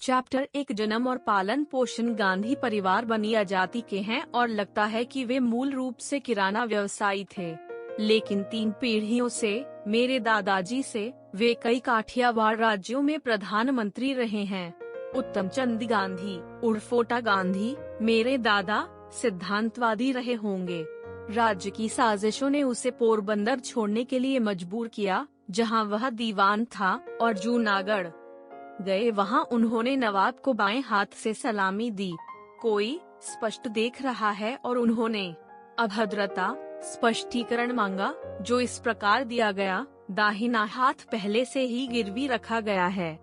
Chapter 1 जन्म और पालन पोषण। गांधी परिवार बनिया जाति के हैं और लगता है कि वे मूल रूप से किराना व्यवसायी थे, लेकिन 3 पीढ़ियों से, मेरे दादाजी से, वे कई काठियावाड़ राज्यों में प्रधानमंत्री रहे हैं। उत्तम चंद गांधी उर्फ ओटा गांधी, मेरे दादा, सिद्धांतवादी रहे होंगे। राज्य की साजिशों ने उसे पोरबंदर छोड़ने के लिए मजबूर किया, जहां वह दीवान था, और जूनागढ़ गए। वहां उन्होंने नवाब को बाएं हाथ से सलामी दी। कोई स्पष्ट देख रहा है और उन्होंने अभद्रता स्पष्टीकरण मांगा, जो इस प्रकार दिया गया: दाहिना हाथ पहले से ही गिरवी रखा गया है।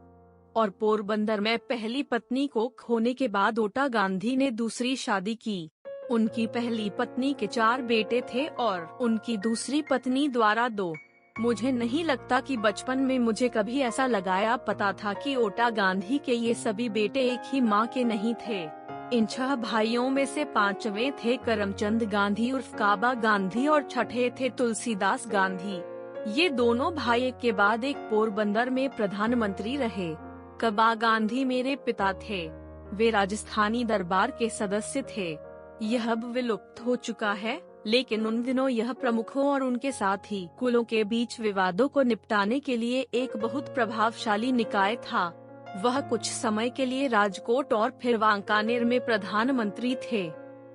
और पोरबंदर में पहली पत्नी को खोने के बाद ओटा गांधी ने दूसरी शादी की। उनकी पहली पत्नी के 4 बेटे थे और उनकी दूसरी पत्नी द्वारा 2। मुझे नहीं लगता कि बचपन में मुझे कभी ऐसा लगाया पता था कि ओटा गांधी के ये सभी बेटे एक ही मां के नहीं थे। इन 6 भाइयों में से 5वें थे करमचंद गांधी उर्फ काबा गांधी और 6ठे थे तुलसीदास गांधी। ये दोनों भाई एक के बाद एक पोरबंदर में प्रधानमंत्री रहे। काबा गांधी मेरे पिता थे। वे राजस्थानी दरबार के सदस्य थे। यह अब विलुप्त हो चुका है, लेकिन उन दिनों यह प्रमुखों और उनके साथ ही कुलों के बीच विवादों को निपटाने के लिए एक बहुत प्रभावशाली निकाय था। वह कुछ समय के लिए राजकोट और फिर वांकानेर में प्रधानमंत्री थे।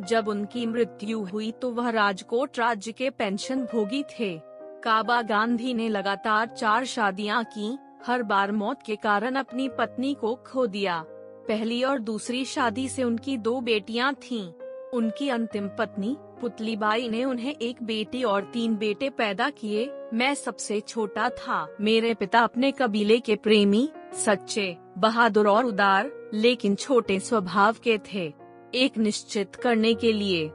जब उनकी मृत्यु हुई तो वह राजकोट राज्य के पेंशन भोगी थे। काबा गांधी ने लगातार 4 शादियां की, हर बार मौत के कारण अपनी पत्नी को खो दिया। पहली और दूसरी शादी से उनकी 2 बेटियां थीं। उनकी अंतिम पत्नी पुतलीबाई ने उन्हें 1 बेटी और 3 बेटे पैदा किए। मैं सबसे छोटा था। मेरे पिता अपने कबीले के प्रेमी, सच्चे, बहादुर और उदार, लेकिन छोटे स्वभाव के थे। एक निश्चित करने के लिए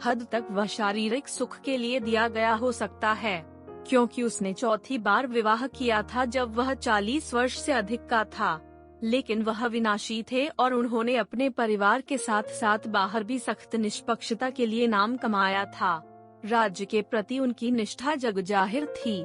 हद तक वह शारीरिक सुख के लिए दिया गया हो सकता है, क्योंकि उसने चौथी बार विवाह किया था जब वह 40 वर्ष से अधिक का था। लेकिन वह विनाशी थे और उन्होंने अपने परिवार के साथ साथ बाहर भी सख्त निष्पक्षता के लिए नाम कमाया था। राज्य के प्रति उनकी निष्ठा जगजाहिर थी।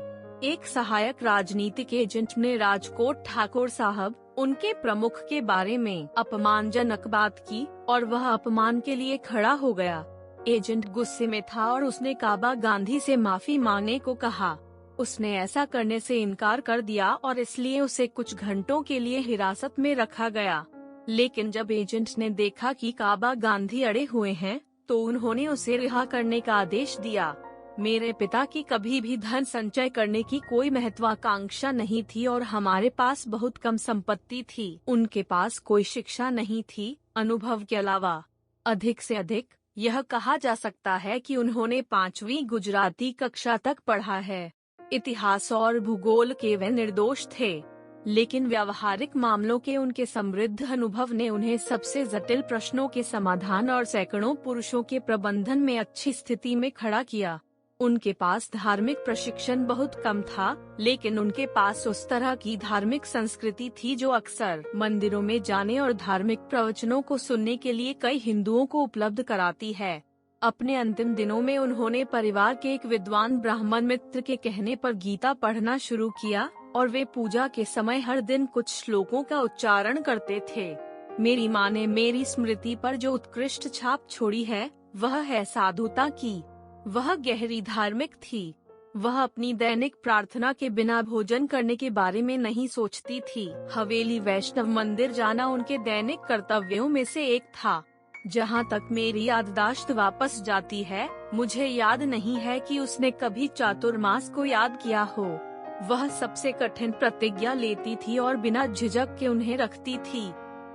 एक सहायक राजनीतिक एजेंट ने राजकोट ठाकुर साहब, उनके प्रमुख के बारे में अपमानजनक बात की और वह अपमान के लिए खड़ा हो गया। एजेंट गुस्से में था और उसने काबा गांधी से माफी मांगने को कहा। उसने ऐसा करने से इनकार कर दिया और इसलिए उसे कुछ घंटों के लिए हिरासत में रखा गया। लेकिन जब एजेंट ने देखा कि काबा गांधी अड़े हुए हैं, तो उन्होंने उसे रिहा करने का आदेश दिया। मेरे पिता की कभी भी धन संचय करने की कोई महत्वाकांक्षा नहीं थी और हमारे पास बहुत कम संपत्ति थी। उनके पास कोई शिक्षा नहीं थी, अनुभव के अलावा। अधिक से अधिक यह कहा जा सकता है कि उन्होंने 5वीं गुजराती कक्षा तक पढ़ा है। इतिहास और भूगोल के वे निर्दोष थे, लेकिन व्यावहारिक मामलों के उनके समृद्ध अनुभव ने उन्हें सबसे जटिल प्रश्नों के समाधान और सैकड़ों पुरुषों के प्रबंधन में अच्छी स्थिति में खड़ा किया। उनके पास धार्मिक प्रशिक्षण बहुत कम था, लेकिन उनके पास उस तरह की धार्मिक संस्कृति थी जो अक्सर मंदिरों में जाने और धार्मिक प्रवचनों को सुनने के लिए कई हिंदुओं को उपलब्ध कराती है। अपने अंतिम दिनों में उन्होंने परिवार के एक विद्वान ब्राह्मण मित्र के कहने पर गीता पढ़ना शुरू किया और वे पूजा के समय हर दिन कुछ श्लोकों का उच्चारण करते थे। मेरी माँ ने मेरी स्मृति पर जो उत्कृष्ट छाप छोड़ी है, वह है साधुता की। वह गहरी धार्मिक थी। वह अपनी दैनिक प्रार्थना के बिना भोजन करने के बारे में नहीं सोचती थी। हवेली वैष्णव मंदिर जाना उनके दैनिक कर्तव्यों में से एक था। जहाँ तक मेरी याददाश्त वापस जाती है, मुझे याद नहीं है कि उसने कभी चातुर्मास को याद किया हो। वह सबसे कठिन प्रतिज्ञा लेती थी और बिना झिझक के उन्हें रखती थी।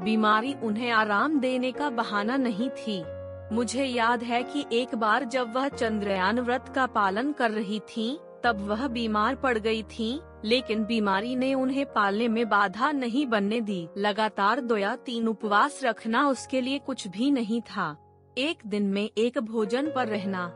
बीमारी उन्हें आराम देने का बहाना नहीं थी। मुझे याद है कि एक बार जब वह चंद्रयान व्रत का पालन कर रही थीं, तब वह बीमार पड़ गई थीं, लेकिन बीमारी ने उन्हें पालने में बाधा नहीं बनने दी। लगातार 2 या 3 उपवास रखना उसके लिए कुछ भी नहीं था। एक दिन में एक भोजन पर रहना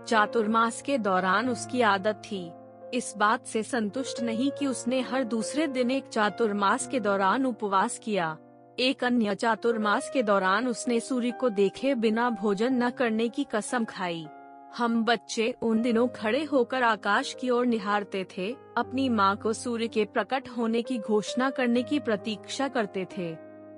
चातुर्मास के दौरान उसकी आदत थी। इस बात से संतुष्ट नहीं कि उसने हर दूसरे दिन एक चातुर्मास के दौरान उपवास किया। एक अन्य चातुर्मास के दौरान उसने सूर्य को देखे बिना भोजन न करने की कसम खाई। हम बच्चे उन दिनों खड़े होकर आकाश की ओर निहारते थे, अपनी माँ को सूर्य के प्रकट होने की घोषणा करने की प्रतीक्षा करते थे।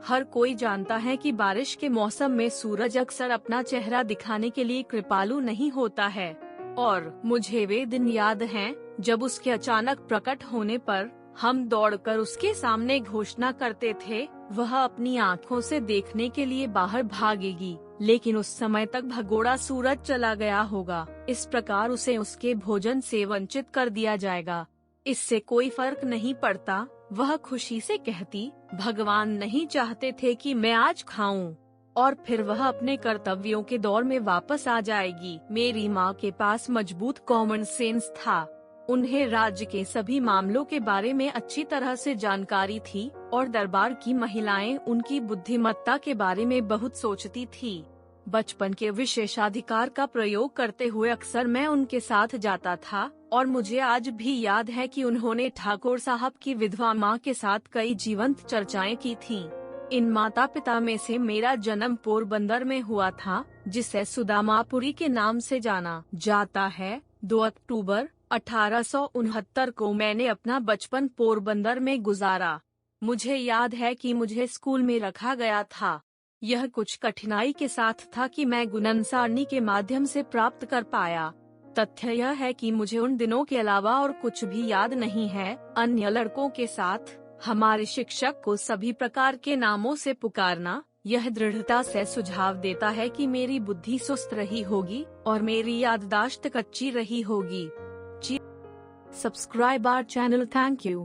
हर कोई जानता है कि बारिश के मौसम में सूरज अक्सर अपना चेहरा दिखाने के लिए कृपालु नहीं होता है, और मुझे वे दिन याद हैं जब उसके अचानक प्रकट होने पर हम दौड़कर उसके सामने घोषणा करते थे, वह अपनी आँखों से देखने के लिए बाहर भागेगी, लेकिन उस समय तक भगोड़ा सूरज चला गया होगा। इस प्रकार उसे उसके भोजन से वंचित कर दिया जाएगा। इससे कोई फर्क नहीं पड़ता, वह खुशी से कहती, भगवान नहीं चाहते थे कि मैं आज खाऊं, और फिर वह अपने कर्तव्यों के दौर में वापस आ जाएगी। मेरी माँ के पास मजबूत कॉमन सेंस था। उन्हें राज्य के सभी मामलों के बारे में अच्छी तरह से जानकारी थी और दरबार की महिलाएं उनकी बुद्धिमत्ता के बारे में बहुत सोचती थी। बचपन के विशेषाधिकार का प्रयोग करते हुए अक्सर मैं उनके साथ जाता था, और मुझे आज भी याद है कि उन्होंने ठाकुर साहब की विधवा माँ के साथ कई जीवंत चर्चाएं की थीं। इन माता पिता में से मेरा जन्म पोरबंदर में हुआ था, जिसे सुदामापुरी के नाम से जाना जाता है। 2 अक्टूबर 1869 को मैंने अपना बचपन पोरबंदर में गुजारा। मुझे याद है कि मुझे स्कूल में रखा गया था। यह कुछ कठिनाई के साथ था कि मैं गुणन सारणी के माध्यम से प्राप्त कर पाया। तथ्य यह है कि मुझे उन दिनों के अलावा और कुछ भी याद नहीं है। अन्य लड़कों के साथ हमारे शिक्षक को सभी प्रकार के नामों से पुकारना यह दृढ़ता से सुझाव देता है कि मेरी बुद्धि सुस्त रही होगी और मेरी याददाश्त कच्ची रही होगी। Subscribe our channel. Thank you.